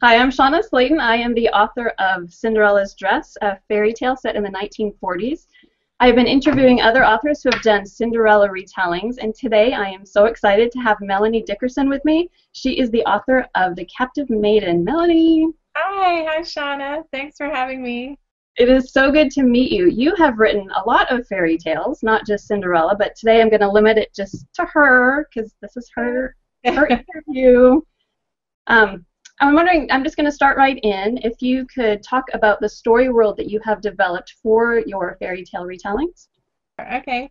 Hi, I'm Shonna Slayton. I am the author of Cinderella's Dress, a fairy tale set in the 1940s. I have been interviewing other authors who have done Cinderella retellings, and today I am so excited to have Melanie Dickerson with me. She is the author of The Captive Maiden. Melanie! Hi Shauna. Thanks for having me. It is so good to meet you. You have written a lot of fairy tales, not just Cinderella, but today I'm going to limit it just to her because this is her interview. I'm wondering, I'm just going to start right in, if you could talk about the story world that you have developed for your fairy tale retellings. Okay.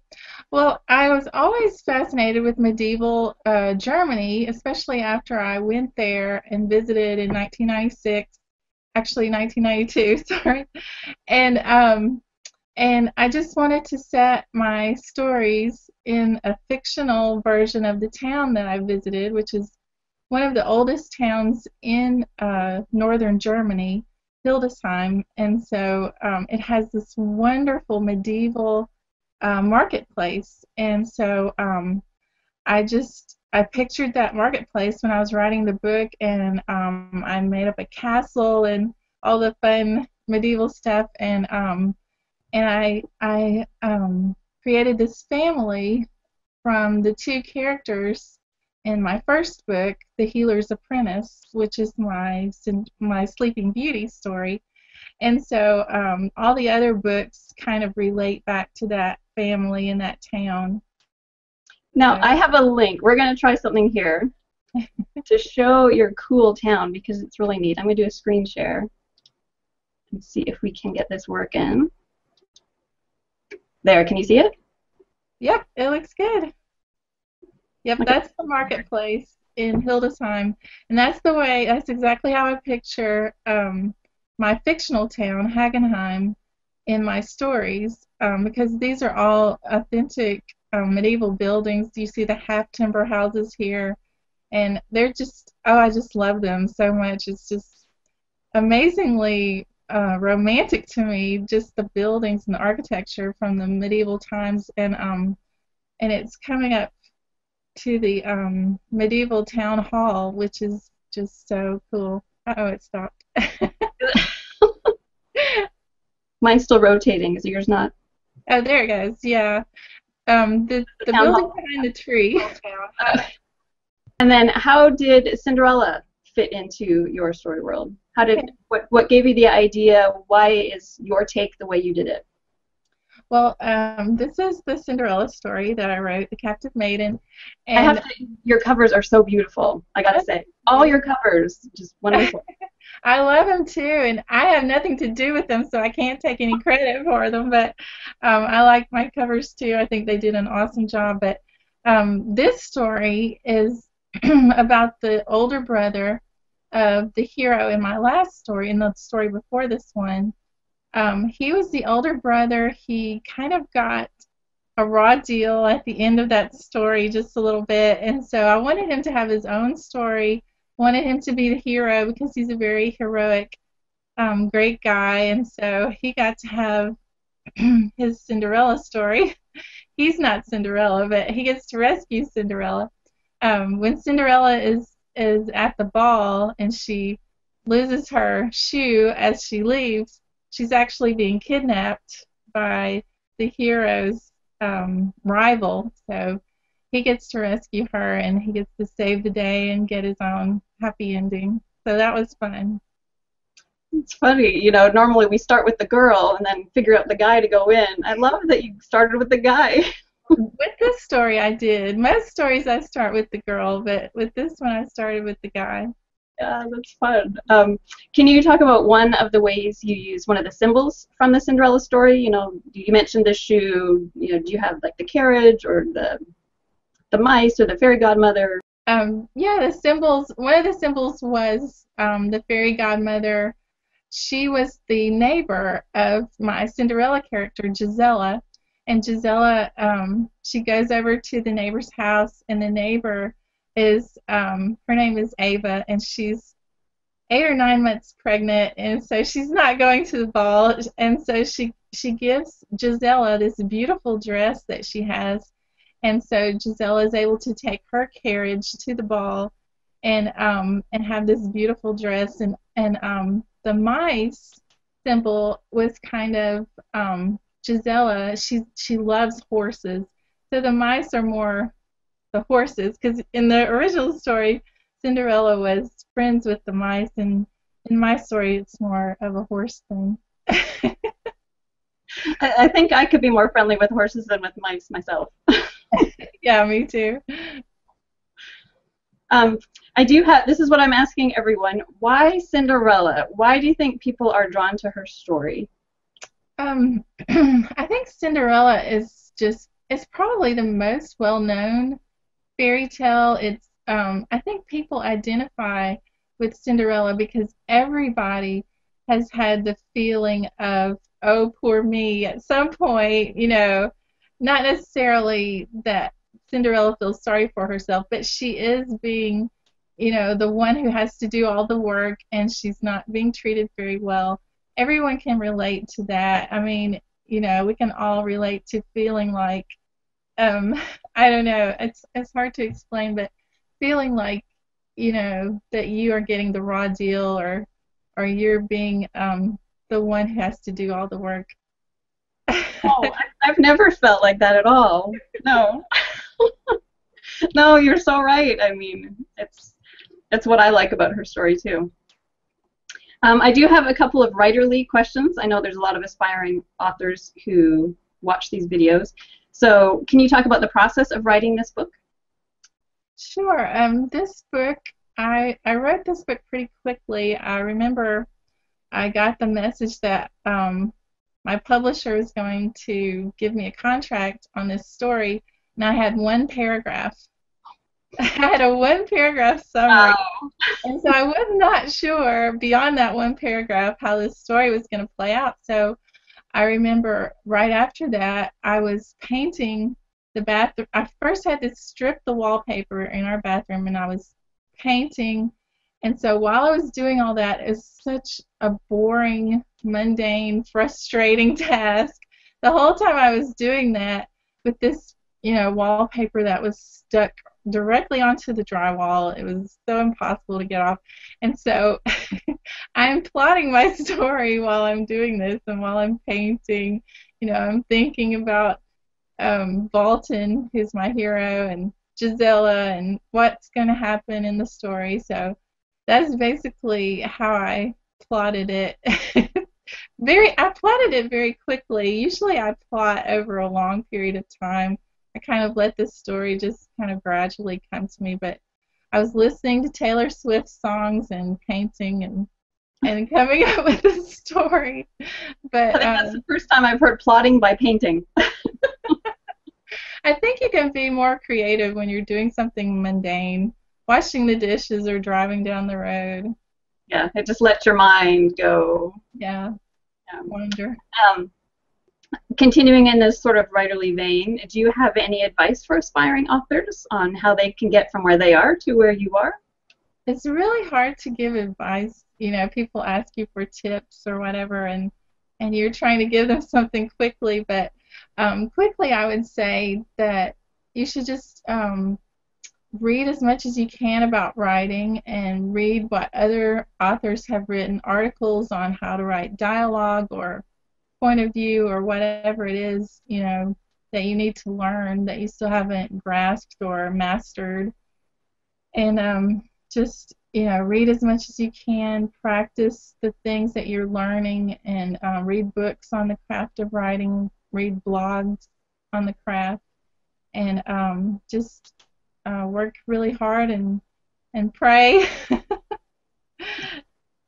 Well, I was always fascinated with medieval Germany, especially after I went there and visited in 1996, actually 1992, sorry. And I just wanted to set my stories in a fictional version of the town that I visited, which is one of the oldest towns in northern Germany, Hildesheim, and so it has this wonderful medieval marketplace, and so I pictured that marketplace when I was writing the book, and I made up a castle and all the fun medieval stuff, and I created this family from the two characters in my first book, The Healer's Apprentice, which is my Sleeping Beauty story. And so all the other books kind of relate back to that family in that town. Now, I have a link. We're going to try something here to show your cool town because it's really neat. I'm going to do a screen share and see if we can get this working. There, can you see it? Yep, it looks good. Yep, okay. That's the marketplace in Hildesheim, and that's exactly how I picture my fictional town, Hagenheim, in my stories, because these are all authentic medieval buildings. You see the half-timber houses here, and they're just, I just love them so much. It's just amazingly romantic to me, just the buildings and the architecture from the medieval times, and it's coming up to the medieval town hall, which is just so cool. Uh-oh, it stopped. Mine's still rotating. Is yours not? Oh, there it goes. Yeah. The building behind the tree. And then how did Cinderella fit into your story world? What gave you the idea? Why is your take the way you did it? Well, this is the Cinderella story that I wrote, The Captive Maiden. And your covers are so beautiful, I gotta say. All your covers, just wonderful. I love them too, and I have nothing to do with them, so I can't take any credit for them, but I like my covers too. I think they did an awesome job. But this story is about the older brother of the hero in my last story, in the story before this one. He was the older brother. He kind of got a raw deal at the end of that story just a little bit, and so I wanted him to have his own story, wanted him to be the hero because he's a very heroic, great guy, and so he got to have his Cinderella story. He's not Cinderella, but he gets to rescue Cinderella. When Cinderella is at the ball and she loses her shoe as she leaves, she's actually being kidnapped by the hero's rival, so he gets to rescue her, and he gets to save the day and get his own happy ending. So that was fun. It's funny, you know, normally we start with the girl and then figure out the guy to go in. I love that you started with the guy. With this story I did. Most stories I start with the girl, but with this one I started with the guy. Yeah, that's fun. Can you talk about one of the ways you use one of the symbols from the Cinderella story? You know, you mentioned the shoe. You know, do you have like the carriage or the mice or the fairy godmother? Yeah, the symbols. One of the symbols was the fairy godmother. She was the neighbor of my Cinderella character, Gisela, and Gisela, she goes over to the neighbor's house, and the neighbor is, her name is Ava, and she's 8 or 9 months pregnant, and so she's not going to the ball, and so she gives Gisela this beautiful dress that she has, and so Gisela is able to take her carriage to the ball, and have this beautiful dress, and the mice symbol was kind of Gisela. She loves horses, so the mice are more the horses, because in the original story Cinderella was friends with the mice, and in my story it's more of a horse thing. I think I could be more friendly with horses than with mice myself. Yeah, me too. I do have, this is what I'm asking everyone. Why Cinderella? Why do you think people are drawn to her story? I think Cinderella is it's probably the most well-known fairy tale. I think people identify with Cinderella because everybody has had the feeling of, oh, poor me, at some point, not necessarily that Cinderella feels sorry for herself, but she is being, the one who has to do all the work, and she's not being treated very well. Everyone can relate to that. I mean, we can all relate to feeling like, I don't know, it's hard to explain, but feeling like, that you are getting the raw deal, or you're being the one who has to do all the work. Oh, I've never felt like that at all. No. No, you're so right. I mean, it's what I like about her story too. I do have a couple of writerly questions. I know there's a lot of aspiring authors who watch these videos. So can you talk about the process of writing this book? Sure. This book, I wrote this book pretty quickly. I remember I got the message that my publisher was going to give me a contract on this story, and I had one paragraph. I had a one-paragraph summary, and so I was not sure beyond that one paragraph how this story was going to play out. So I remember right after that, I was painting the bathroom. I first had to strip the wallpaper in our bathroom, and I was painting. And so while I was doing all that, it was such a boring, mundane, frustrating task. The whole time I was doing that with this, wallpaper that was stuck directly onto the drywall. It was so impossible to get off. And so I'm plotting my story while I'm doing this, and while I'm painting, I'm thinking about Bolton, who's my hero, and Gisela, and what's going to happen in the story. So that's basically how I plotted it. I plotted it very quickly. Usually I plot over a long period of time. I kind of let this story just kind of gradually come to me, but I was listening to Taylor Swift songs and painting and coming up with a story. But I think that's the first time I've heard plotting by painting. I think you can be more creative when you're doing something mundane, washing the dishes or driving down the road. Yeah, it just lets your mind go. Yeah. Wonder. Continuing in this sort of writerly vein, do you have any advice for aspiring authors on how they can get from where they are to where you are? It's really hard to give advice. People ask you for tips or whatever, and you're trying to give them something quickly, but quickly I would say that you should just read as much as you can about writing, and read what other authors have written, articles on how to write dialogue or point of view or whatever it is, that you need to learn that you still haven't grasped or mastered. And just, read as much as you can, practice the things that you're learning, and read books on the craft of writing, read blogs on the craft, and just work really hard and pray.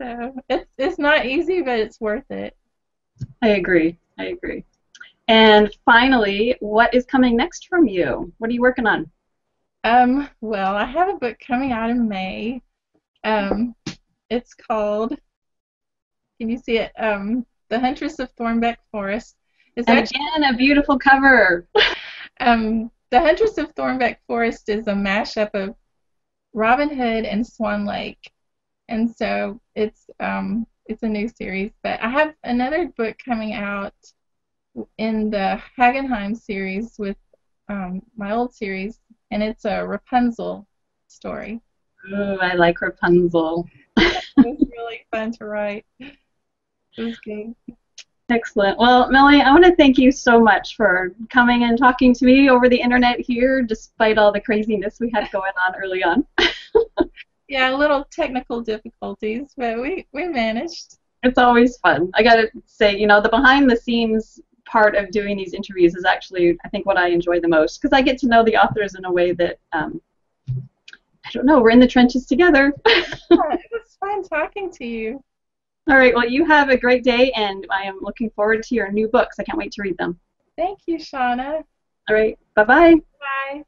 So it's not easy, but it's worth it. I agree. And finally, what is coming next from you? What are you working on? Well, I have a book coming out in May. It's called, can you see it? The Huntress of Thornbeck Forest. It's actually, again, a beautiful cover. The Huntress of Thornbeck Forest is a mashup of Robin Hood and Swan Lake, and so it's a new series. But I have another book coming out in the Hagenheim series with my old series, and it's a Rapunzel story. Ooh, I like Rapunzel. It was really fun to write. It was good. Excellent. Well, Melanie, I want to thank you so much for coming and talking to me over the internet here, despite all the craziness we had going on early on. Yeah, a little technical difficulties, but we managed. It's always fun. I gotta say, the behind the scenes part of doing these interviews is actually, I think, what I enjoy the most, because I get to know the authors in a way that, I don't know, we're in the trenches together. Yeah, it was fun talking to you. All right, well, you have a great day, and I am looking forward to your new books. I can't wait to read them. Thank you, Shonna. All right, bye-bye. Bye.